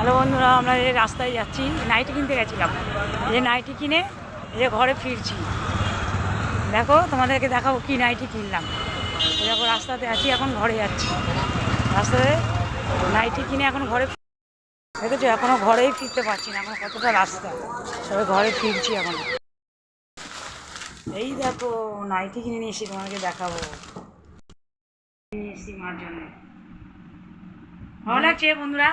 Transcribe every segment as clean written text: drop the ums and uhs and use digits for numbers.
Hello বন্ধুরা, আমরা এই রাস্তায় যাচ্ছি, নাইটি কিনতে গেছিলাম। এই নাইটি কিনে এই ঘরে ফিরছি। দেখো, তোমাদেরকে দেখাবো কি নাইটি কিনলাম। দেখো, রাস্তাতে আছি, এখন ঘরে যাচ্ছি। রাস্তাতে নাইটি কিনে এখন ঘরে দেখেছো, এখনও ঘরেই ফিরতে পারছি না, এখন কতটা রাস্তা, তবে ঘরে ফিরছি এখন। এই দেখো, নাইটি কিনে নিয়ে এসেছি, তোমাদেরকে দেখাবো। নিয়ে এসেছি মার জন্য, ভালো লাগছে বন্ধুরা।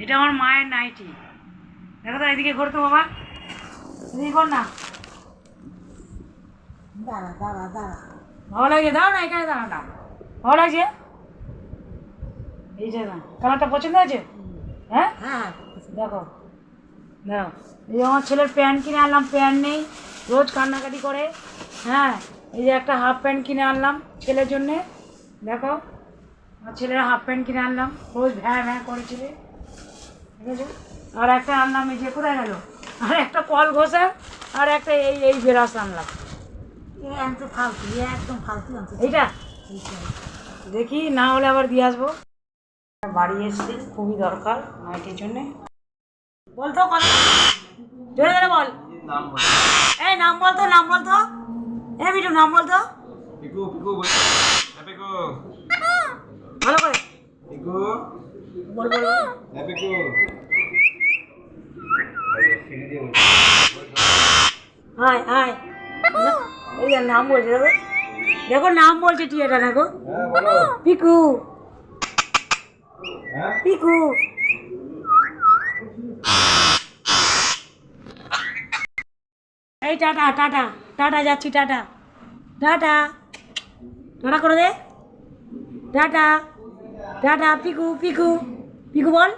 এটা আমার মায়ের নাইটি। দেখো তো, এদিকে ঘুরতো বাবা, এদিকে কর না। ভালো লাগছে, দাও না, এখানে দাঁড়া না। ভালো লাগছে এইটা না, কালারটা পছন্দ হয়েছে? হ্যাঁ হ্যাঁ, দেখো দেখো, এই আমার ছেলের প্যান্ট কিনে আনলাম, প্যান্ট নেই, রোজ কান্নাকাটি করে। হ্যাঁ, এই যে একটা হাফ প্যান্ট কিনে আনলাম ছেলের জন্যে। দেখো, আমার ছেলের হাফ প্যান্ট কিনে আনলাম, রোজ ভ্যাঁ ভ্যাঁ করেছিলে, ঠিক আছে। আর একটা আনলাম, এই যে কোথায় গেল, আর একটা কল ঘষা, আর একটা এই এই বেরাস আনলাম। ফালতু, একদম ফালতু এইটা দেখি, না হলে আবার দিয়ে আসবো। বাড়ি এসছি, খুবই দরকার নাইটির জন্যে। বলতো কথা জোরে জোরে বল। এই নাম বলতো, নাম বলতো, এ বিটু নাম বলতো ভালো করে বল বল। হাই হাই, এই নাম বলছে, দেখো দেখো, নাম বলছে টিয়াটা, দেখো পিকু পিকু। এই টাটা টাটা টাটা, যাচ্ছি, টাটা টাটা টাটা করে দে, টাটা টাটা। পিকু পিকু পিকু বল।